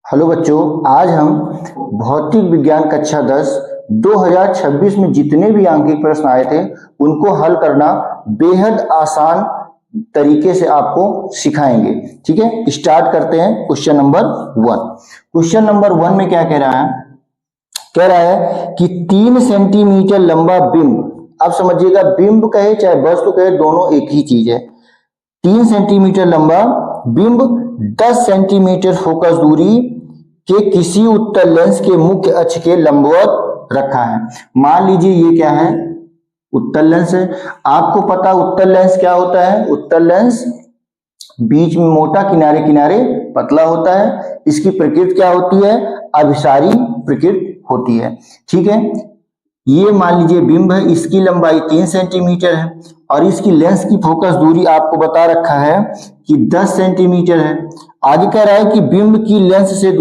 Hello बच्चों, आज हम भौतिक विज्ञान कक्षा 10 2026 में जितने भी आंकिक प्रश्न आए थे उनको हल करना बेहद आसान तरीके से आपको सिखाएंगे। ठीक है, स्टार्ट करते हैं। Question number 1। क्वेश्चन नंबर 1 में क्या कह रहा है? कह रहा है कि 3 सेंटीमीटर लंबा बिंब, अब समझिएगा, बिंब कहे चाहे वस्तु कहे दोनों एक ही चीज है। 3 सेंटीमीटर लंबा बिंब 10 सेंटीमीटर फोकस दूरी के किसी उत्तल लेंस के मुख्य अक्ष के लंबवत रखा है। मान लीजिए ये क्या है? उत्तल लेंस है। आपको पता उत्तल लेंस क्या होता है? उत्तल लेंस बीच में मोटा, किनारे किनारे पतला होता है। इसकी प्रकृति क्या होती है? अभिसारी प्रकृति होती है। ठीक है, ये मान लीजिए बिंब है, इसकी लंबाई 3 सेंटीमीटर है और इसकी लेंस की फोकस दूरी आपको बता रखा है कि 10 सेंटीमीटर है। आगे कह रहा है कि बिंब की लेंस से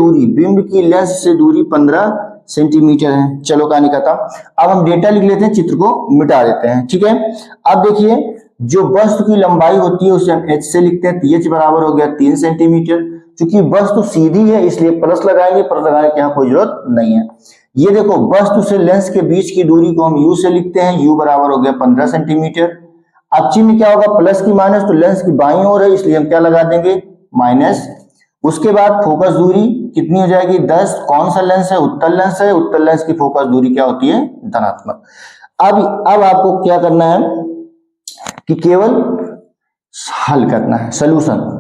दूरी 15 सेंटीमीटर है। चलो कहानी खत्म। अब हम डेटा लिख लेते हैं, चित्र को मिटा देते हैं। ठीक है, अब देखिए, जो वस्तु की लंबाई होती है उसे हम h से लिखते हैं। h बराबर हो गया 3 सेंटीमीटर। चूंकि वस्तु सीधी है इसलिए प्लस लगाएंगे, प्लस लगाने की यहाँ कोई जरूरत नहीं है। ये देखो, वस्तु से लेंस के बीच की दूरी को हम u से लिखते हैं। u बराबर हो गया 15 सेंटीमीटर। अब चिन्ह क्या होगा? प्लस की माइनस, तो लेंस की बाईं ओर है इसलिए हम क्या लगा देंगे? माइनस। उसके बाद फोकस दूरी कितनी हो जाएगी? 10। कौन सा लेंस है? उत्तल लेंस है। उत्तल लेंस की फोकस दूरी क्या होती है? धनात्मक। अब आपको क्या करना है कि केवल हल करना है, सोल्यूशन।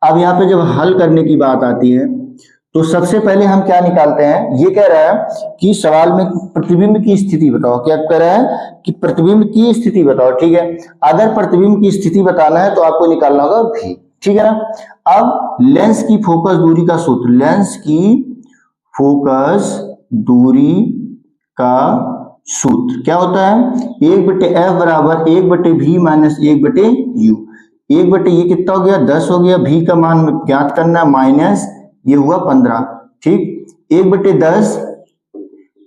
अब यहाँ पे जब हल करने की बात आती है तो सबसे पहले हम क्या निकालते हैं? ये कह रहा है कि सवाल में प्रतिबिंब की स्थिति बताओ। क्या कह रहा है कि प्रतिबिंब की स्थिति बताओ। ठीक है, अगर प्रतिबिंब की स्थिति बताना है तो आपको निकालना होगा भी। ठीक है ना। अब लेंस की फोकस दूरी का सूत्र, लेंस की फोकस दूरी का सूत्र क्या होता है? 1/f बराबर 1/v माइनस 1/u। 1/, ये कितना हो गया? 10 हो गया। v का मान ज्ञात करना, माइनस ये हुआ 15। ठीक, 1/10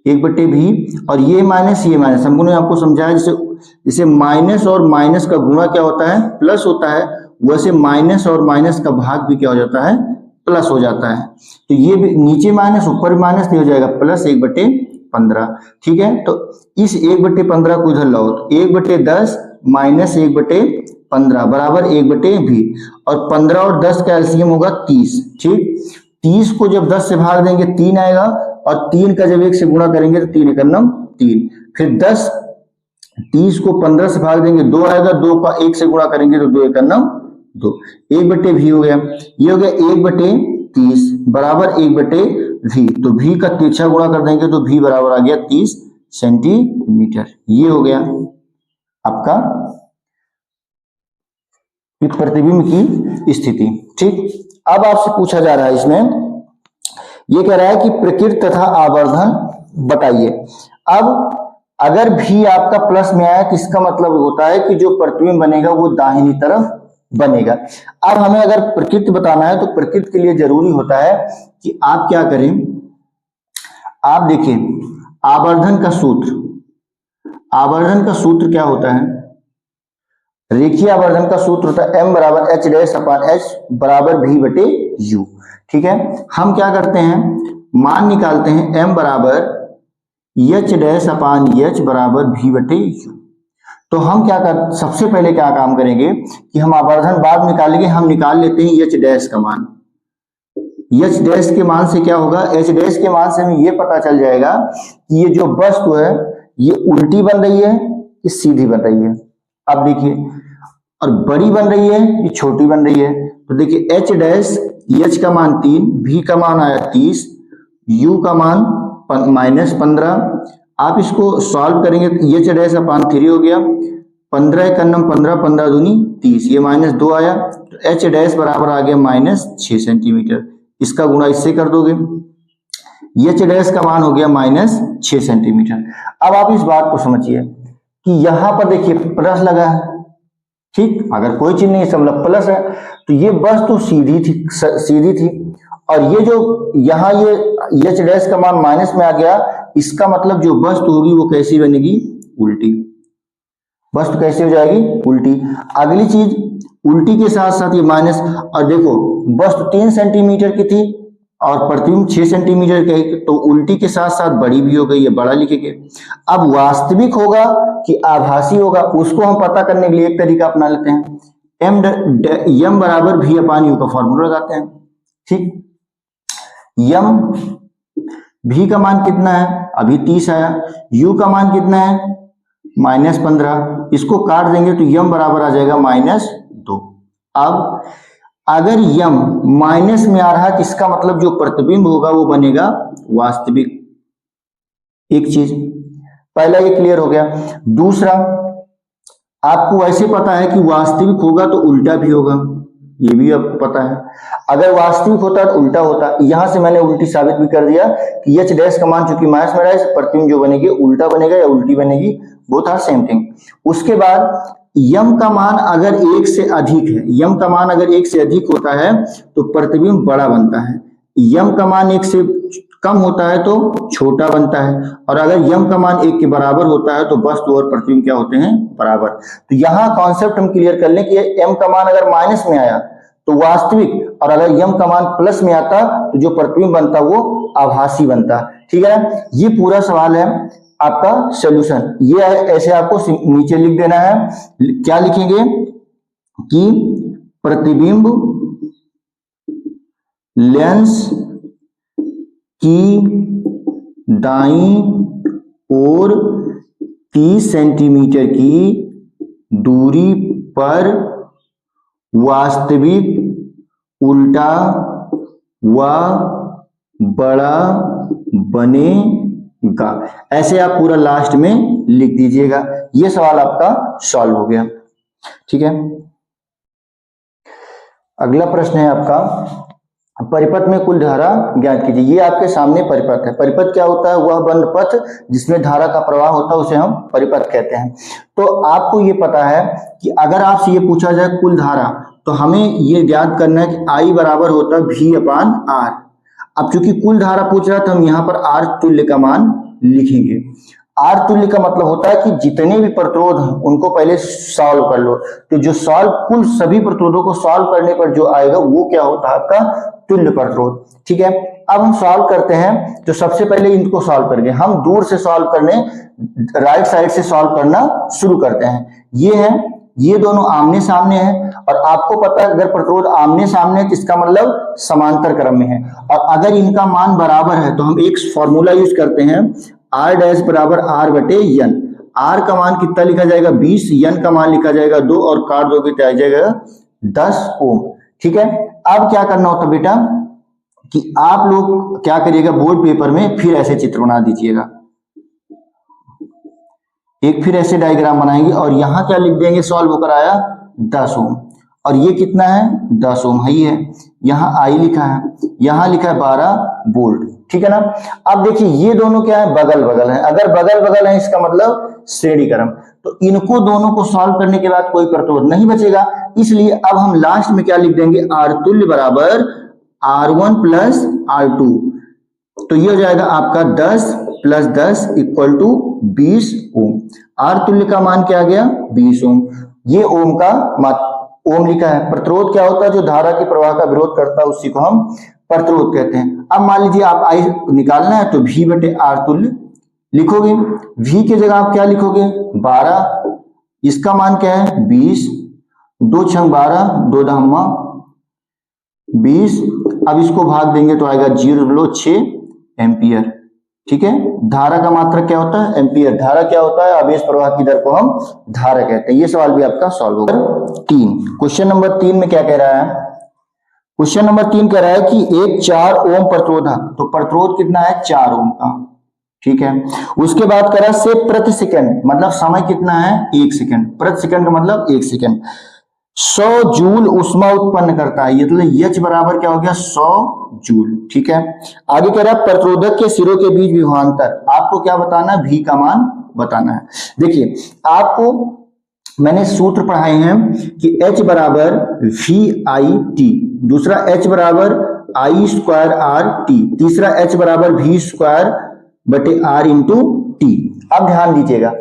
1/v, और ये माइनस हमने आपको समझाया जैसे माइनस और माइनस का गुणा क्या होता है? प्लस होता है। वैसे माइनस और माइनस का भाग भी क्या हो जाता है? प्लस हो जाता है। तो ये भी नीचे माइनस ऊपर माइनस हो जाएगा, प्लस 1/15। ठीक है, तो इस 1/15 को इधर लाओ, तो 1/10 माइनस 1/15 बराबर 1/v, और 15 और 10 का एलसीएम होगा 30। ठीक, 30 को जब 10 से भाग देंगे 3 आएगा, और 3 का जब 1 से गुणा करेंगे तो 3 एकम 3। फिर 30 को 15 से भाग देंगे 2 आएगा, 2 का 1 से गुणा करेंगे तो 2 एकम 2। 1/v हो गया। ये हो गया 1/30 बराबर 1/v, तो v का तिरछा गुणा कर देंगे तो v बराबर आ गया 30 सेंटीमीटर। ये हो गया आपका प्रतिबिंब की स्थिति। ठीक, अब आपसे पूछा जा रहा है इसमें, ये कह रहा है कि प्रकृति तथा आवर्धन बताइए। अब अगर भी आपका प्लस में आया तो इसका मतलब होता है कि जो प्रतिबिंब बनेगा वो दाहिनी तरफ बनेगा। अब हमें अगर प्रकृति बताना है तो प्रकृति के लिए जरूरी होता है कि आप क्या करें? आप देखिए, आवर्धन का सूत्र क्या होता है? रेखीय आवर्धन का सूत्र होता है m बराबर h डैश अपान h बराबर v/u। ठीक है, हम क्या करते हैं? मान निकालते हैं m बराबर h डैश अपान h बराबर v/u। तो हम सबसे पहले क्या काम करेंगे कि हम आवर्धन बाद निकालेंगे। हम निकाल लेते हैं h डैश का मान। h डैश के मान से क्या होगा? h डैश के मान से हमें ये पता चल जाएगा कि ये जो वस्तु है ये उल्टी बन रही है कि सीधी बन रही है। अब देखिए, और बड़ी बन रही है कि छोटी बन रही है? तो देखिए, h डैश, h का मान 3, v का मान आया 30, u का मान -15। आप इसको सॉल्व करेंगे तो h डैश अपान 3 हो गया। 15 एकम 15, 15 दूनी 30, ये -2 आया, तो h डैश बराबर आ गया -6 सेंटीमीटर। इसका गुणा इससे कर दोगे, h डैश का मान हो गया -6 सेंटीमीटर। अब आप इस बात को समझिए कि यहां पर देखिए प्लस लगा है। ठीक, अगर कोई चीज नहीं सब प्लस है तो ये वस्तु सीधी थी, और ये जो यहाँ ये h डैश का मान माइनस में आ गया, इसका मतलब जो वस्तु होगी वो कैसी बनेगी? उल्टी। वस्तु कैसी हो जाएगी? उल्टी। अगली चीज, उल्टी के साथ साथ ये माइनस, और देखो वस्तु 3 सेंटीमीटर की थी और प्रतिबिंब 6 सेंटीमीटर का है, तो उल्टी के साथ साथ बड़ी भी हो गई, ये बड़ा लिखेंगे। अब वास्तविक होगा कि आभासी होगा, उसको हम पता करने के लिए एक तरीका अपना लेते हैं, एम बराबर भी अपान यू का फॉर्मूला लगाते हैं। ठीक, यम भी का मान कितना है, अभी 30 आया, यू का मान कितना है -15, इसको काट देंगे तो यम बराबर आ जाएगा -2। अब अगर यम माइनस में आ रहा है, इसका मतलब जो प्रतिबिंब होगा वो बनेगा वास्तविक। एक चीज, पहला ये क्लियर हो गया। दूसरा, आपको वैसे पता है कि वास्तविक होगा तो उल्टा भी होगा, ये भी आपको पता है। अगर वास्तविक होता तो उल्टा होता, यहां से मैंने उल्टी साबित भी कर दिया कि एच डैश का मान चूंकि माइनस में रहा है, प्रतिबिंब जो बनेगी उल्टा बनेगा या उल्टी बनेगी, बोथ आर सेम थिंग। उसके बाद यम का मान अगर 1 से अधिक है, यम का मान अगर 1 से अधिक होता है तो प्रतिबिंब बड़ा बनता है, यम का मान 1 से कम होता है तो छोटा बनता है, और अगर यम का मान 1 के बराबर होता है तो वस्तु और प्रतिबिंब क्या होते हैं, बराबर। तो यहाँ कॉन्सेप्ट हम क्लियर कर लें कि एम का मान अगर माइनस में आया तो वास्तविक, और अगर यम का मान प्लस में आता तो जो प्रतिबिंब बनता वो आभासी बनता। ठीक है, ये पूरा सवाल है आपका सॉल्यूशन। ये ऐसे आपको नीचे लिख देना है, क्या लिखेंगे कि प्रतिबिंब लेंस की दाईं ओर 30 सेंटीमीटर की दूरी पर वास्तविक उल्टा व बड़ा बनेगा। ऐसे आप पूरा लास्ट में लिख दीजिएगा। ये सवाल आपका सॉल्व हो गया। ठीक है, अगला प्रश्न है आपका, परिपथ में कुल धारा ज्ञात कीजिए। ये आपके सामने परिपथ है। परिपथ क्या होता है, वह बंद पथ जिसमें धारा का प्रवाह होता है उसे हम परिपथ कहते हैं। तो आपको ये पता है कि अगर आपसे ये पूछा जाए कुल धारा, तो हमें ये याद करना है कि आई बराबर होता है V अपान R। अब चूंकि कुल धारा पूछ रहा है तो हम यहाँ पर R तुल्य का मान लिखेंगे। R तुल्य का मतलब होता है कि जितने भी प्रतिरोध हैं उनको पहले सॉल्व कर लो, तो जो सॉल्व कुल सभी प्रतिरोधों को सॉल्व करने पर जो आएगा वो क्या होता है, आपका तुल्य प्रतिरोध। ठीक है, अब हम सॉल्व करते हैं, तो सबसे पहले इनको सॉल्व करेंगे। हम दूर से सॉल्व करने, राइट साइड से सॉल्व करना शुरू करते हैं। ये है, ये दोनों आमने सामने हैं, और आपको पता है अगर प्रतिरोध आमने सामने है तो इसका मतलब समांतर क्रम में है, और अगर इनका मान बराबर है तो हम एक फॉर्मूला यूज करते हैं, R डैश बराबर R बटे N। R का मान कितना लिखा जाएगा 20, N का मान लिखा जाएगा 2, और काट दोगे तो आ जाएगा 10 ओम। ठीक है, अब क्या करना होता बेटा कि आप लोग क्या करिएगा, बोर्ड पेपर में फिर ऐसे चित्र बना दीजिएगा, एक फिर ऐसे डायग्राम बनाएंगे, और यहां क्या लिख देंगे, सॉल्व होकर आया 10 ओम, और ये कितना है 10 ओम है, ये यहाँ आई लिखा है, यहाँ लिखा है 12 वोल्ट। ठीक है ना। अब देखिए ये दोनों क्या है, बगल बगल है। अगर बगल बगल है इसका मतलब श्रेणी क्रम, तो इनको दोनों को सॉल्व करने के बाद कोई प्रतिरोध नहीं बचेगा, इसलिए अब हम लास्ट में क्या लिख देंगे, R तुल्य बराबर R1 प्लस R2। तो ये हो जाएगा आपका 10 plus 10 equal to 20 ohm. R तुल्य का मान क्या आ गया 20 ओम। ये ओम का ओम लिखा है। प्रतिरोध क्या होता है, जो धारा के प्रवाह का विरोध करता है उसी को हम प्रतिरोध कहते हैं। अब मान लीजिए आप आई निकालना है तो V बटे R तुल्य लिखोगे। V की जगह आप क्या लिखोगे 12, इसका मान क्या है 20, 2 छंग 12, 2 दहम्मा 20। अब इसको भाग देंगे तो आएगा 0.6 एम्पियर। ठीक है, धारा का मात्रक क्या होता है एम्पियर, धारा क्या होता है आवेश प्रवाह की दर को हम धारा कहते हैं। ये सवाल भी आपका सॉल्व होगा। 3, क्वेश्चन नंबर 3 में क्या कह रहा है, क्वेश्चन नंबर 3 कह रहा है कि एक 4 ओम प्रतिरोधक, तो प्रतिरोध कितना है 4 ओम का। ठीक है, उसके बाद कह रहा है से प्रति सेकंड, मतलब समय कितना है 1 सेकंड, प्रति सेकंड का मतलब 1 सेकंड 100 जूल ऊष्मा उत्पन्न करता है, मतलब H बराबर क्या हो गया 100 जूल। ठीक है, आगे कह रहा है प्रतिरोधक के सिरों के बीच विभवांतर, आपको क्या बताना है V का मान बताना है। देखिए आपको मैंने सूत्र पढ़ाए हैं कि H बराबर VI-T, दूसरा H बराबर I स्क्वायर RT, तीसरा H बराबर V स्क्वायर बटे R इंटू T। अब ध्यान दीजिएगा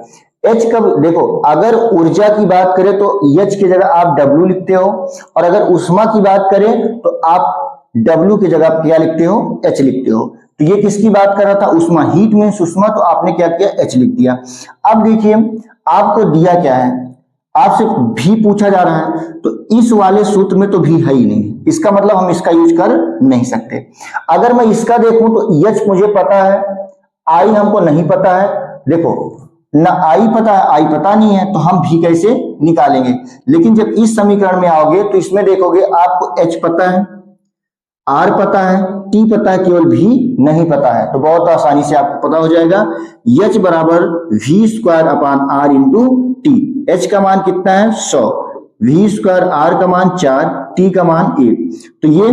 H कब, देखो अगर ऊर्जा की बात करें तो H की जगह आप W लिखते हो, और अगर ऊष्मा की बात करें तो आप W की जगह आप क्या लिखते हो, H लिखते हो। तो ये किसकी बात कर रहा था, उष्मा, हीट मीन्स उष्मा, तो आपने क्या किया, H लिख दिया। अब देखिए आपको दिया क्या है, आपसे भी पूछा जा रहा है, तो इस वाले सूत्र में तो भी है ही नहीं, इसका मतलब हम इसका यूज कर नहीं सकते। अगर मैं इसका देखूं तो H मुझे पता है, I हमको नहीं पता है। देखो ना I पता है, I पता नहीं है, तो हम भी कैसे निकालेंगे। लेकिन जब इस समीकरण में आओगे तो इसमें देखोगे आपको H पता है, R पता है, T पता है, केवल भी नहीं पता है। तो बहुत आसानी से आपको पता हो जाएगा, H बराबर V square upon R into T. H का मान कितना है 100, V स्क्वायर R का मान 4, T का मान 1। तो ये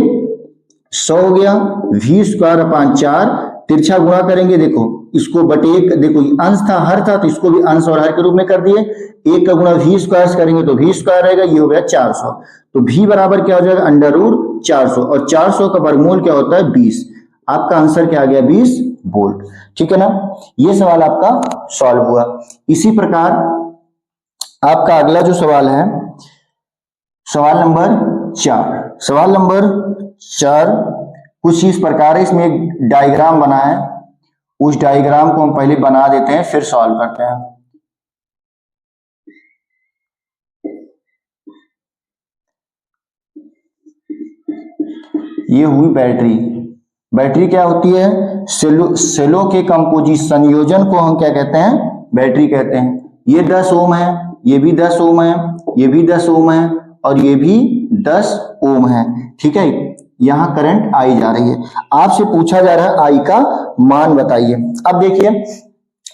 100 हो गया, V स्क्वायर अपान 4, तिरछा गुणा करेंगे, देखो इसको बटे 1, देखो ये अंश था हर था, तो इसको भी अंश और हर के रूप में कर दिए। 1 का गुणा V स्क्वायर से करेंगे तो V स्क्वायर रहेगा, ये हो गया 400। तो V बराबर क्या हो जाएगा, अंडर रूट 400, और 400 का वर्गमूल क्या होता है 20। आपका आंसर क्या आ गया, 20 वोल्ट। ठीक है ना, ये सवाल आपका सॉल्व हुआ। इसी प्रकार आपका अगला जो सवाल है, सवाल नंबर 4। सवाल नंबर 4 कुछ इस प्रकार है, इसमें एक डायग्राम बना है, उस डायग्राम को हम पहले बना देते हैं फिर सॉल्व करते हैं। ये हुई बैटरी। बैटरी क्या होती है, सेलों के कंपोजिट संयोजन को हम क्या कहते हैं, बैटरी कहते हैं। ये 10 ओम है, ये भी 10 ओम है, ये भी 10 ओम है, और ये भी 10 ओम है। ठीक है, यहां करंट आई जा रही है, आपसे पूछा जा रहा है आई का मान बताइए। अब देखिए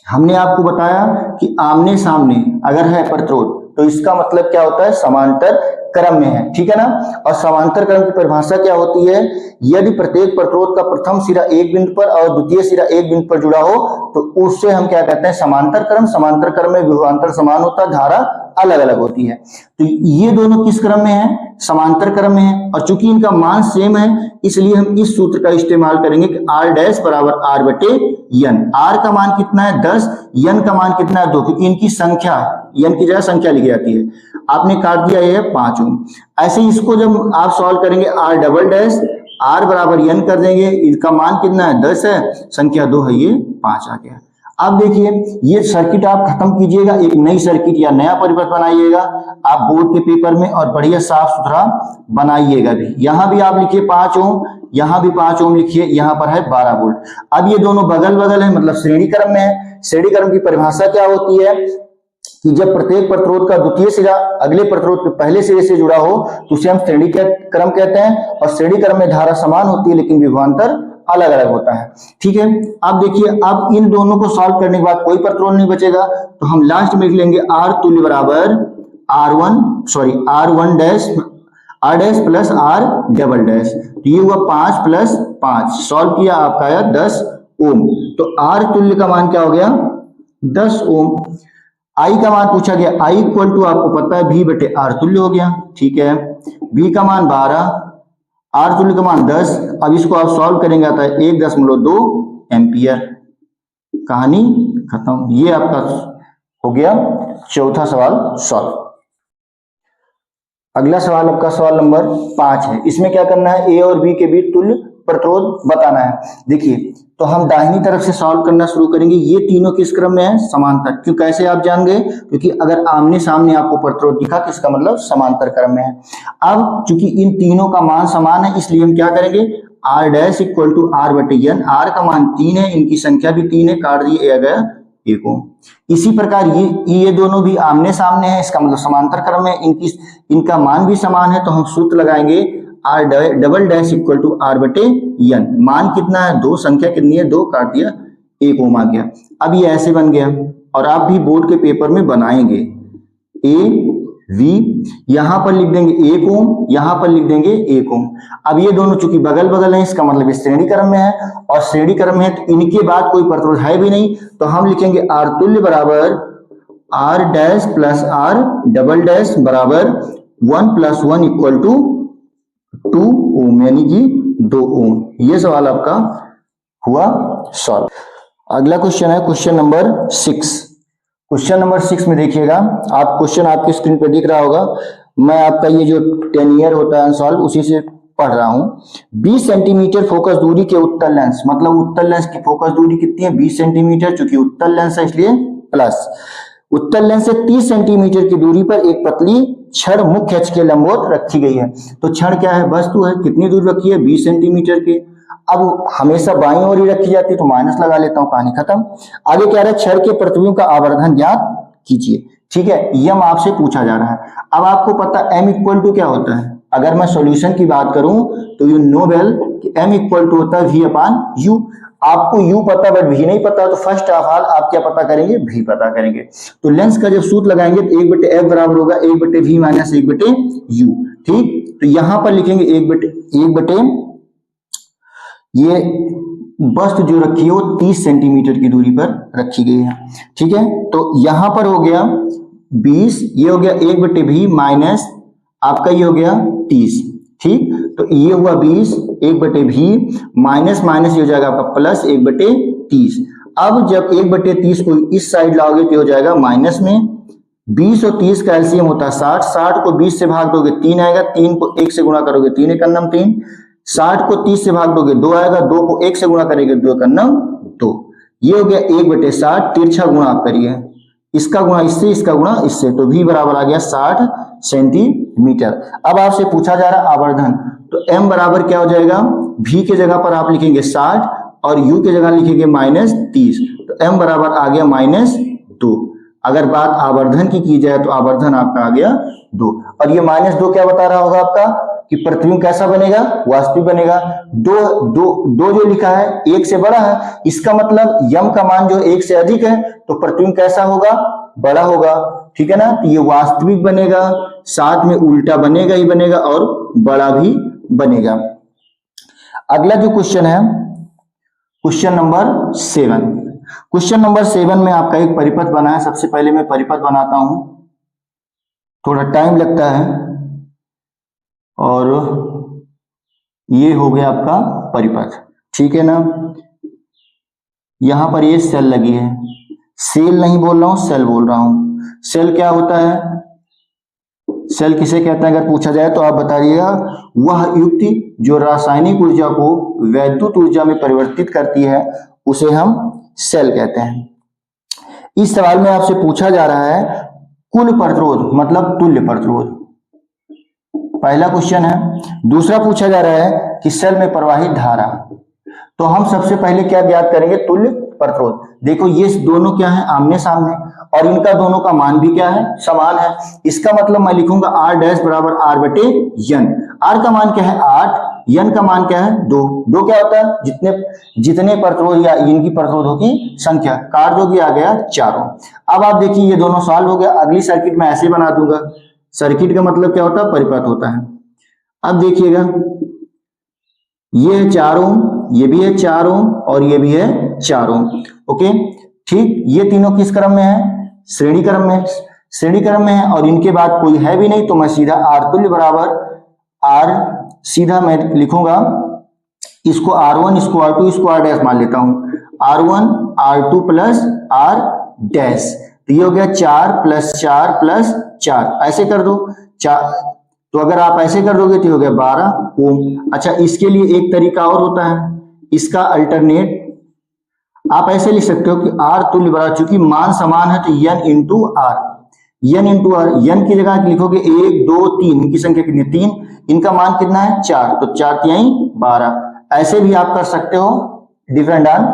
हमने आपको बताया कि आमने सामने अगर है प्रतिरोध तो इसका मतलब क्या होता है, समांतर क्रम में है। ठीक है ना, और समांतर क्रम की परिभाषा क्या होती है, यदि प्रत्येक प्रतिरोध का प्रथम सिरा एक बिंदु पर और द्वितीय सिरा एक बिंदु पर जुड़ा हो तो उससे हम क्या कहते हैं, समांतर क्रम। समांतर क्रम में विभवांतर समान होता है, धारा अलग अलग होती है। तो ये दोनों किस क्रम में है, समांतर क्रम में है, और चूंकि इनका मान सेम है इसलिए हम इस सूत्र का इस्तेमाल करेंगे कि R डैश बराबर R बटे N। R का मान कितना है 10, N का मान कितना है 2, क्योंकि इनकी संख्या, N की जगह संख्या लिखी जाती है। आपने काट दिया ये 5 ओम। ऐसे ही इसको जब आप सॉल्व करेंगे R डबल डैश R बराबर N कर देंगे, इनका मान कितना है 10 है, संख्या 2 है, ये 5 आ गया। अब देखिए ये सर्किट आप खत्म कीजिएगा, एक नई सर्किट या नया परिपथ बनाइएगा आप बोर्ड के पेपर में, और बढ़िया साफ सुथरा बनाइएगा भी। यहां भी आप लिखिए 5 ओम, यहां भी 5 ओम लिखिए, यहां पर है 12 वोल्ट। अब ये दोनों बगल बगल है, मतलब श्रेणी क्रम में है। श्रेणी क्रम की परिभाषा क्या होती है कि जब प्रत्येक प्रतिरोध का द्वितीय सिरा अगले प्रतिरोध के पहले सिरे से जुड़ा हो तो उसे हम श्रेणी क्रम कहते हैं, और श्रेणी क्रम में धारा समान होती है लेकिन विभवांतर अलग अलग होता है। ठीक है, अब देखिए अब इन दोनों को सॉल्व करने के बाद कोई प्रतिरोध नहीं बचेगा, तो हम लास्ट में लिख लेंगे R तुल्य बराबर R1 dash R dash plus R double dash. तो ये हुआ 5 प्लस 5, सॉल्व किया आपका आया 10 ओम। तो R तुल्य का मान क्या हो गया 10 ओम। I का मान पूछा गया, I इक्वल टू आपको पता है V बटे R तुल्य हो गया। ठीक है, V का मान 12, R तुल्य का मान 10। अब इसको आप सॉल्व करेंगे आता है 1.2 एम्पियर। कहानी खत्म। ये आपका हो गया चौथा सवाल सॉल्व। अगला सवाल आपका सवाल नंबर 5 है। इसमें क्या करना है, ए और बी के बीच तुल्य प्रतिरोध बताना है। देखिए तो हम दाहिनी तरफ से सॉल्व करना शुरू करेंगे। ये तीनों किस क्रम में है, समांतर। क्यों, कैसे आप जान गए, क्योंकि अगर आमने सामने आपको प्रतिरोध दिखा तो इसका मतलब समांतर क्रम में है। अब चूंकि इन तीनों का मान समान है इसलिए हम क्या करेंगे, R dash equal to R बटे N। R का मान 3 है, इनकी संख्या भी 3 है, काट दिए गया 1 ओम। इसी प्रकार ये दोनों भी आमने सामने है, इसका मतलब समांतर क्रम में, इनका मान भी समान है, तो हम सूत्र लगाएंगे R double dash equal to R बटे N। मान कितना है 2, संख्या कितनी है 2, काट दिया 1 ओम आ गया। अब ये ऐसे बन गया, और आप भी बोर्ड के पेपर में बनाएंगे। A V यहां पर लिख देंगे 1 ओम, यहां पर लिख देंगे 1 ओम। अब ये दोनों चूंकि बगल बगल हैं इसका मतलब श्रेणी क्रम में है, और श्रेणी क्रम में है तो इनके बाद कोई प्रतिरोध है भी नहीं, तो हम लिखेंगे R तुल्य बराबर R dash plus R double dash बराबर 1 प्लस 1 इक्वल टू 2 ओम, यानी कि 2 ओम। ये सवाल आपका हुआ सॉल्व। अगला क्वेश्चन है क्वेश्चन नंबर 6। क्वेश्चन नंबर 6 में देखिएगा, आप क्वेश्चन आपकी स्क्रीन पर दिख रहा होगा। मैं आपका ये जो 10 ईयर होता है अनसॉल्व, उसी से पढ़ रहा हूं। 20 सेंटीमीटर फोकस दूरी के उत्तल लेंस, मतलब उत्तल लेंस की फोकस दूरी कितनी है 20 सेंटीमीटर, चूंकि उत्तल लेंस है इसलिए प्लस। उत्तल लेंस से 30 सेंटीमीटर की दूरी पर एक पतली छड़ मुख्य अक्ष के लंबवत रखी गई है। तो छड़ क्या है, वस्तु है, कितनी दूर रखी है 20 सेंटीमीटर की। अब हमेशा बाईं ओर ही रखी जाती है तो माइनस लगा लेता हूं, कहानी खत्म। आगे क्या रहा है, छड़ के प्रतिबिंब का आवर्धन ज्ञात कीजिए। ठीक है, यम आपसे पूछा जा रहा है। अब आपको पता m इक्वल टू क्या होता है, अगर मैं सॉल्यूशन की बात करूं तो यू नो वेल कि m इक्वल टू होता है v अपान u। आपको u पता बट v नहीं पता, तो फर्स्ट ऑफ ऑल आप क्या पता करेंगे, v पता करेंगे। तो लेंस का जब सूत्र लगाएंगे तो 1/f बराबर होगा 1/v माइनस 1/u। ठीक, तो यहां पर लिखेंगे 1/, ये वस्तु जो रखी है वो 30 सेंटीमीटर की दूरी पर रखी गई है। ठीक है, तो यहां पर हो गया 20, ये हो गया 1/v माइनस आपका ये हो गया 30। ठीक, तो ये हुआ 20, 1/v माइनस माइनस ये हो जाएगा आपका प्लस 1/30। अब जब 1/30 को इस साइड लाओगे तो हो जाएगा माइनस में। 20 और 30 का एलसीएम होता है 60, 60 को 20 से भाग दोगे 3 आएगा, 3 को 1 से गुणा करोगे 3 एक अन्नम 3, 60 को 30 से भाग दोगे 2 आएगा, 2 को 1 से गुणा करेंगे 2 एक अन्नम 2। ये हो गया 1/60, तिरछा गुणा आप करिए, इसका गुणा इससे, इसका गुणा इससे, तो v बराबर आ गया 60 सेंटीमीटर। अब आपसे पूछा जा रहा है आवर्धन, तो m बराबर क्या हो जाएगा, v के जगह पर आप लिखेंगे 60 और u के जगह लिखेंगे -30, तो m बराबर आ गया -2। अगर बात आवर्धन की जाए तो आवर्धन आपका आ गया 2, और ये -2 क्या बता रहा होगा आपका कि प्रतिबिंब कैसा बनेगा, वास्तविक बनेगा। दो जो लिखा है 1 से बड़ा है, इसका मतलब यम का मान जो 1 से अधिक है तो प्रतिबिंब कैसा होगा, बड़ा होगा। ठीक है ना, तो ये वास्तविक बनेगा, साथ में उल्टा बनेगा ही बनेगा और बड़ा भी बनेगा। अगला जो क्वेश्चन है क्वेश्चन नंबर 7। क्वेश्चन नंबर 7 में आपका एक परिपथ बना है। सबसे पहले मैं परिपथ बनाता हूं, थोड़ा टाइम लगता है, और ये हो गया आपका परिपथ। ठीक है ना, यहां पर ये सेल लगी है, सेल नहीं बोल रहा हूं, सेल बोल रहा हूं। सेल क्या होता है, सेल किसे कहते हैं अगर पूछा जाए तो आप बताइएगा, वह युक्ति जो रासायनिक ऊर्जा को वैद्युत ऊर्जा में परिवर्तित करती है उसे हम सेल कहते हैं। इस सवाल में आपसे पूछा जा रहा है कुल प्रतिरोध मतलब तुल्य प्रतिरोध, पहला क्वेश्चन है। दूसरा पूछा जा रहा है कि सेल में प्रवाहित धारा। तो हम सबसे पहले क्या ज्ञात करेंगे, तुल्य प्रतिरोध। देखो ये दोनों क्या है, आमने सामने, और इनका दोनों का मान भी क्या है, समान है। इसका मतलब मैं लिखूंगा r डैश बराबर r/n। r का मान क्या है 8, n का मान क्या है 2। 2 क्या होता है, जितने प्रतिरोध या इनकी प्रतिरोधों की संख्या, कार्य जो भी आ गया चारों। अब आप देखिए ये दोनों सॉल्व हो गया। अगली सर्किट में ऐसे बना दूंगा, सर्किट का मतलब क्या होता है, परिपथ होता है। अब देखिएगा ये है 4 ओम, ये भी है 4 ओम और ये भी है 4 ओम। ओके, ठीक, ये तीनों किस क्रम में है, श्रेणी क्रम में, श्रेणी क्रम में है, और इनके बाद कोई है भी नहीं, तो मैं सीधा R तुल्य बराबर R, सीधा मैं लिखूंगा इसको R1, इसको R2, इसको R डैश मान लेता हूं, R1 R2 plus R dash. तो ये हो गया 4 + 4 + 4, ऐसे कर दो 4, तो अगर आप ऐसे कर दोगे तो हो गया 12 ओम। अच्छा, इसके लिए एक तरीका और होता है, इसका अल्टरनेट आप ऐसे लिख सकते हो कि R तुल्य बराबर, चूंकि मान समान है तो n into R, n into R, n की जगह लिखोगे 1 2 3, इनकी संख्या कितनी, 3, इनका मान कितना है 4, तो 4 तिहाई 12। ऐसे भी आप कर सकते हो, डिपेंड ऑन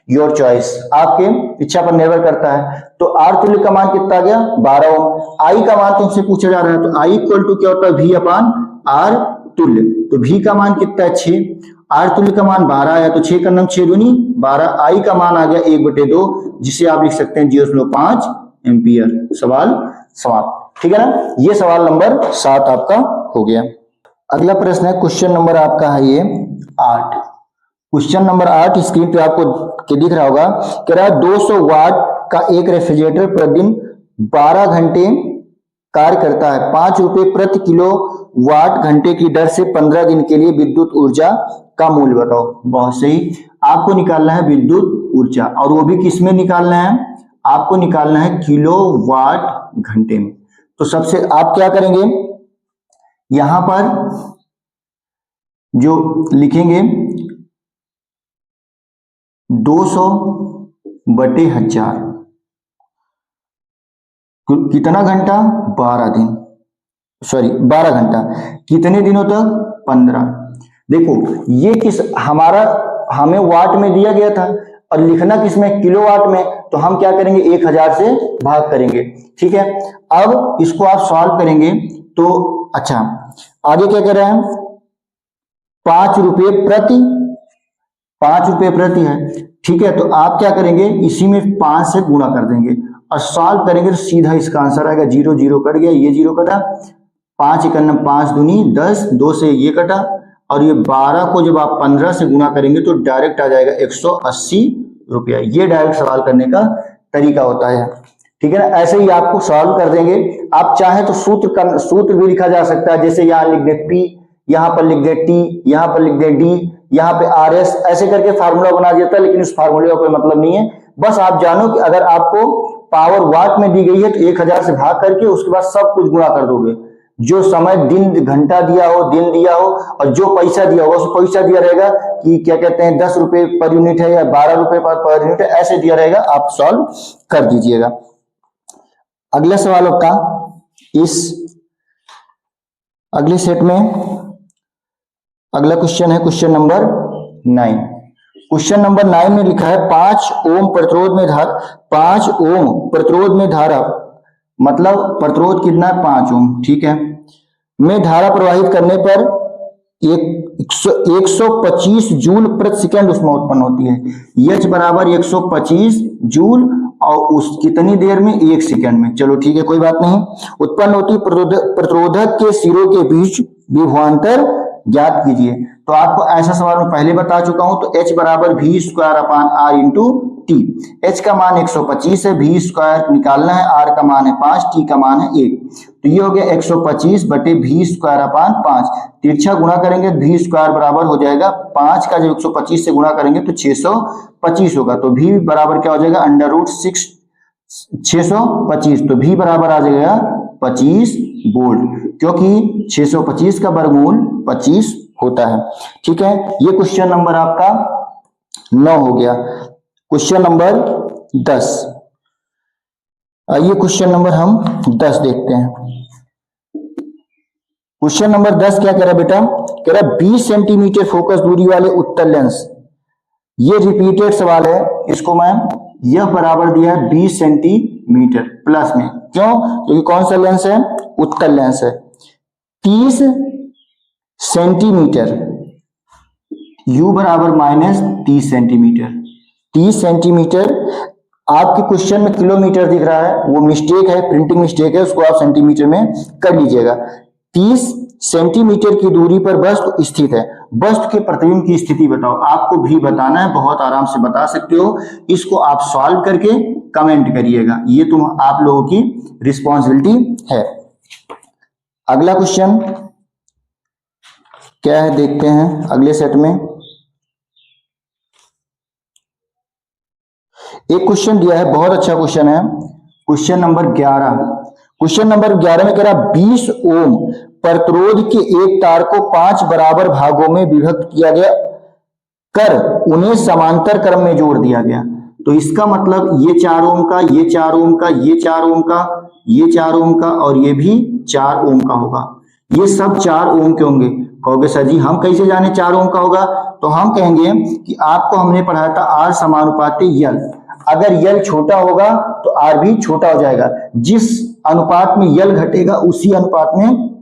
योर चॉइस, आपके इच्छा पर निर्भर करता है। तो R तुल्य का मान कितना आ गया 12 ओम। I का मान तुमसे पूछा जा रहा है, तो I इक्वल टू क्या होता है V अपान R तुल्य, तो V का मान कितना है 6, R तुल्य का मान 12 आया, तो 6 का नम 6 दूनी 12, I का मान आ गया 1/2, जिसे आप लिख सकते हैं 0.5 एम्पियर। सवाल समाप्त। ठीक है ना, ये सवाल नंबर 7 आपका हो गया। अगला प्रश्न है, क्वेश्चन नंबर आपका है ये 8। क्वेश्चन नंबर 8 स्क्रीन पे आपको दिख रहा होगा, कह रहा है 200 वाट का एक रेफ्रिजरेटर प्रतिदिन 12 घंटे कार्य करता है, 5 रुपए प्रति किलो वाट घंटे की दर से 15 दिन के लिए विद्युत ऊर्जा का मूल्य बताओ। बहुत सही, आपको निकालना है विद्युत ऊर्जा, और वो भी किस में निकालना है, आपको निकालना है किलो वाट घंटे में। तो सबसे आप क्या करेंगे, यहां पर जो लिखेंगे 200/1000 कितना घंटा, 12 दिन, सॉरी 12 घंटा, कितने दिनों तक, 15। देखो ये किस हमारा हमें वाट में दिया गया था और लिखना किसमें, किलोवाट में, तो हम क्या करेंगे 1000 से भाग करेंगे, ठीक है। अब इसको आप सॉल्व करेंगे तो अच्छा आगे क्या कर रहे हैं, 5 रुपये प्रति, 5 रुपये प्रति है, ठीक है। तो आप क्या करेंगे, इसी में 5 से गुणा कर देंगे और सॉल्व करेंगे तो सीधा इसका आंसर आएगा, 0 0 कट गया, ये 0 कटा, 5 1 5 दूनी 10, 2 से ये कटा, और ये 12 को जब आप 15 से गुणा करेंगे तो डायरेक्ट आ जाएगा 180 रुपया। ये डायरेक्ट सवाल करने का तरीका होता है, ठीक है ना। ऐसे ही आपको सॉल्व कर देंगे। आप चाहे तो सूत्र भी लिखा जा सकता है, जैसे यहाँ लिख दे P, यहाँ पर लिख दे T, यहाँ पर लिख दे D, यहाँ पे RS, ऐसे करके फार्मूला बना देता है, लेकिन उस फार्मूले का कोई मतलब नहीं है। बस आप जानो कि अगर आपको पावर वाट में दी गई है तो 1000 से भाग करके उसके बाद सब कुछ गुणा कर दोगे, जो समय दिन घंटा दिया हो, दिन दिया हो, और जो पैसा दिया होगा उस पैसा दिया रहेगा कि क्या कहते हैं 10 रुपए पर यूनिट है या 12 रुपए पर यूनिट है, ऐसे दिया रहेगा, आप सॉल्व कर दीजिएगा। अगला सवाल आपका इस अगले सेट में अगला क्वेश्चन है क्वेश्चन नंबर 9। क्वेश्चन नंबर 9 में लिखा है 5 ओम प्रतिरोध में धारा, 5 ओम प्रतिरोध में धारा, मतलब प्रतिरोध कितना है 5 ओम, ठीक है, में धारा प्रवाहित करने पर 125 जूल प्रति सेकंड उसमें उत्पन्न होती है। H बराबर 125 जूल और उस कितनी देर में, 1 सेकंड में। चलो ठीक है, कोई बात नहीं। उत्पन्न होती प्रतिरोधक के सिरों के बीच विभवांतर ज्ञात कीजिए। तो आपको ऐसा सवाल मैं पहले बता चुका हूं। तो H बराबर V²/R इंटू T। H का मान 125 है, V² निकालना है, R का मान है 5, T का मान है 1। तो ये हो गया 125/V²/5। तिरछा गुणा करेंगे, V² बराबर हो जाएगा 5 का जब 125 से गुणा करेंगे तो 625 होगा। तो V बराबर क्या हो जाएगा, √6 625। तो V बराबर आ जाएगा 25 वोल्ट, क्योंकि 625 का वर्गमूल 25 होता है, ठीक है। ये क्वेश्चन नंबर आपका 9 हो गया। क्वेश्चन नंबर 10, आइए क्वेश्चन नंबर हम 10 देखते हैं। क्वेश्चन नंबर 10 क्या कह रहा है बेटा, कह रहा है 20 सेंटीमीटर फोकस दूरी वाले उत्तल लेंस, ये रिपीटेड सवाल है, इसको मैं यह बराबर दिया है 20 सेंटीमीटर प्लस में, क्यों, क्योंकि कौन सा लेंस है, उत्तल लेंस है। 30 सेंटीमीटर, U बराबर -30 सेंटीमीटर, 30 सेंटीमीटर। आपके क्वेश्चन में किलोमीटर दिख रहा है, वो मिस्टेक है, प्रिंटिंग मिस्टेक है, उसको आप सेंटीमीटर में कर लीजिएगा। 30 सेंटीमीटर की दूरी पर वस्तु स्थित है। वस्तु के प्रतिबिंब की स्थिति बताओ। आपको भी बताना है, बहुत आराम से बता सकते हो। इसको आप सॉल्व करके कमेंट करिएगा, ये तुम आप लोगों की रिस्पॉन्सिबिलिटी है। अगला क्वेश्चन क्या है देखते हैं अगले सेट में। एक क्वेश्चन दिया है, बहुत अच्छा क्वेश्चन है, क्वेश्चन नंबर 11। क्वेश्चन नंबर 11 में कह रहा 20 ओम प्रतिरोध के एक तार को 5 बराबर भागों में विभक्त किया गया कर उन्हें समांतर क्रम में जोड़ दिया गया। तो इसका मतलब ये 4 ओम का, ये 4 ओम का, ये 4 ओम का, ये 4 ओम का और ये भी 4 ओम का होगा। ये सब 4 ओम के होंगे। कहोगे सर जी हम कैसे जाने 4 ओम का होगा, तो हम कहेंगे कि आपको हमने पढ़ाया था R समानुपाती यल। अगर यल छोटा होगा तो R भी छोटा हो जाएगा। जिस अनुपात में यल घटेगा उसी अनुपात में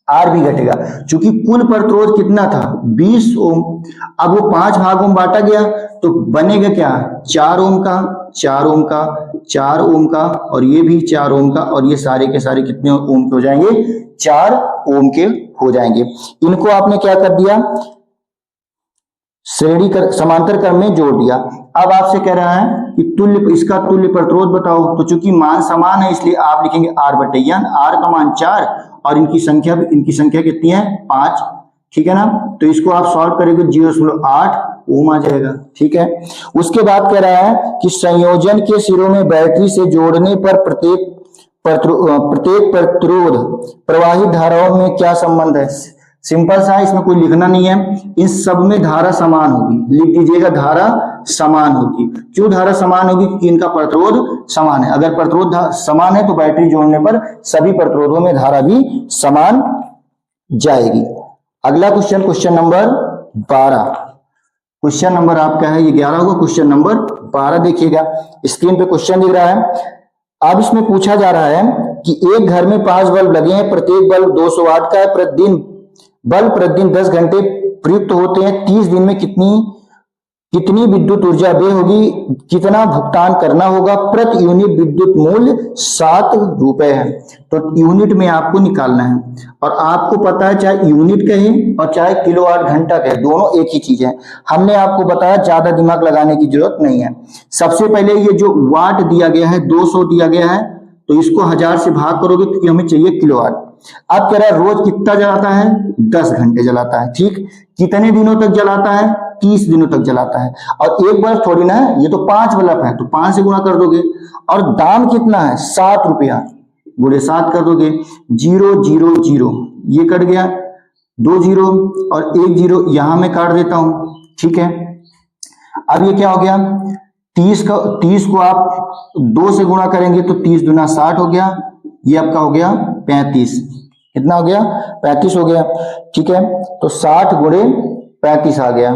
R भी घटेगा। चूंकि कुल प्रतिरोध कितना था 20 ओम, अब वो 5 भागों में बांटा गया तो बनेगा क्या 4 ओम का, 4 ओम का, 4 ओम का और ये भी 4 ओम का, और ये सारे के सारे कितने ओम के हो जाएंगे 4 ओम के हो जाएंगे। इनको आपने क्या कर दिया श्रेणी कर समांतर क्रम में जोड़ दिया। अब आपसे कह रहा है कि इसका तुल्य प्रतिरोध बताओ। तो चूंकि मान समान है इसलिए आप लिखेंगे R/N। R का मान 4 और इनकी संख्या कितनी है 5, ठीक है ना। तो इसको आप सॉल्व करेंगे 0.8 ओम आ जाएगा, ठीक है। उसके बाद कह रहा है कि संयोजन के सिरों में बैटरी से जोड़ने पर प्रत्येक प्रतिरोध प्रवाहित धाराओं में क्या संबंध है। सिंपल सा है, इसमें कोई लिखना नहीं है। इन सब में धारा समान होगी, लिख दीजिएगा धारा समान होगी। क्यों धारा समान होगी? क्योंकि इनका प्रतिरोध समान है। अगर प्रतिरोध समान है तो बैटरी जोड़ने पर सभी प्रतिरोधों में धारा भी समान जाएगी। अगला question, question number 12। Question number आपका है ये 11 होगा, क्वेश्चन नंबर 12 देखिएगा, स्क्रीन पे क्वेश्चन दिख रहा है। अब इसमें पूछा जा रहा है कि एक घर में 5 बल्ब लगे हैं, प्रत्येक बल्ब 200 वाट का है, प्रतिदिन 10 घंटे प्रयुक्त होते हैं, 30 दिन में कितनी विद्युत ऊर्जा व्यय होगी, कितना भुगतान करना होगा, प्रति यूनिट विद्युत मूल्य 7 रुपए है। तो यूनिट में आपको निकालना है, और आपको पता है चाहे यूनिट कहें और चाहे किलोवाट घंटा कहें, दोनों एक ही चीज है। हमने आपको बताया ज्यादा दिमाग लगाने की जरूरत नहीं है। सबसे पहले ये जो वाट दिया गया है 200 दिया गया है, तो इसको 1000 से भाग करोगे क्योंकि हमें चाहिए किलोवाट। अब कह रहा है रोज कितना जलाता है, 10 घंटे जलाता है। ठीक, कितने दिनों तक जलाता है, 30 दिनों तक जलाता है। और एक बल्ब थोड़ी ना है, ये तो 5 बल्ब है, तो 5 से गुणा कर दोगे। और दाम कितना है, 7 रुपया, गुणे 7 कर दोगे। 0 0 0 ये कट गया, 2 0 और 1 0 यहां मैं काट देता हूं। ठीक है, अब ये क्या हो गया, 30 को आप 2 से गुणा करेंगे तो 30 दूना 60 हो गया, ये आपका हो गया 35। कितना हो गया, 35 हो गया। ठीक है, तो 60 गुणे 35 आ गया।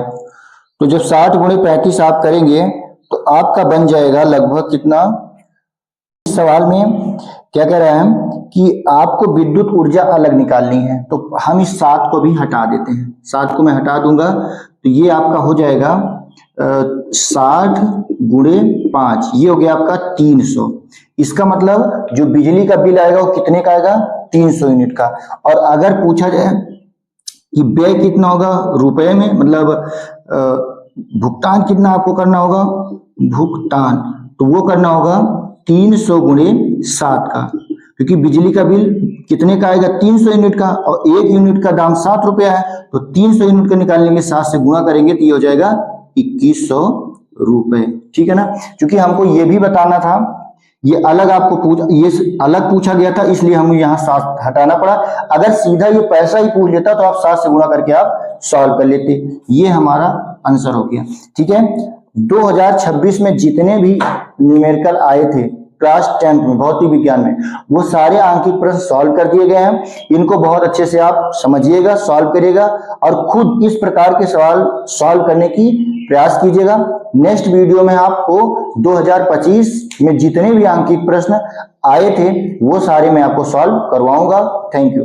तो जब 60 गुणे 35 आप करेंगे तो आपका बन जाएगा लगभग कितना। इस सवाल में क्या कह रहा है कि आपको विद्युत ऊर्जा अलग निकालनी है, तो हम इस 7 को भी हटा देते हैं। 7 को मैं हटा दूंगा तो ये आपका हो जाएगा 60 गुणे 5, ये हो गया आपका 300। इसका मतलब जो बिजली का बिल आएगा वो कितने का आएगा, 300 यूनिट का। और अगर पूछा जाए कि व्यय कितना होगा रुपए में, मतलब भुगतान कितना आपको करना होगा, भुगतान, तो वो करना होगा 300 गुणे 7 का, क्योंकि बिजली का बिल कितने का आएगा, 300 यूनिट का, और 1 यूनिट का दाम 7 रुपया है। तो 300 यूनिट का निकालने के 7 से गुणा करेंगे तो ये हो जाएगा 2100 रुपए। ठीक है ना, क्योंकि हमको ये भी बताना था, ये अलग आपको ये अलग पूछा गया था, इसलिए हम यहाँ 7 हटाना पड़ा। अगर सीधा ये पैसा ही पूछ लेता तो आप 7 से गुणा करके आप सॉल्व कर लेते। ये हमारा आंसर हो गया। ठीक है, 2026 में जितने भी न्यूमेरिकल आए थे क्लास 10 में भौतिक विज्ञान में, वो सारे आंकिक प्रश्न सॉल्व कर दिए गए हैं। इनको बहुत अच्छे से आप समझिएगा, सॉल्व करिएगा और खुद इस प्रकार के सवाल सॉल्व करने की प्रयास कीजिएगा। नेक्स्ट वीडियो में आपको 2025 में जितने भी आंकिक प्रश्न आए थे वो सारे मैं आपको सॉल्व करवाऊंगा। Thank you.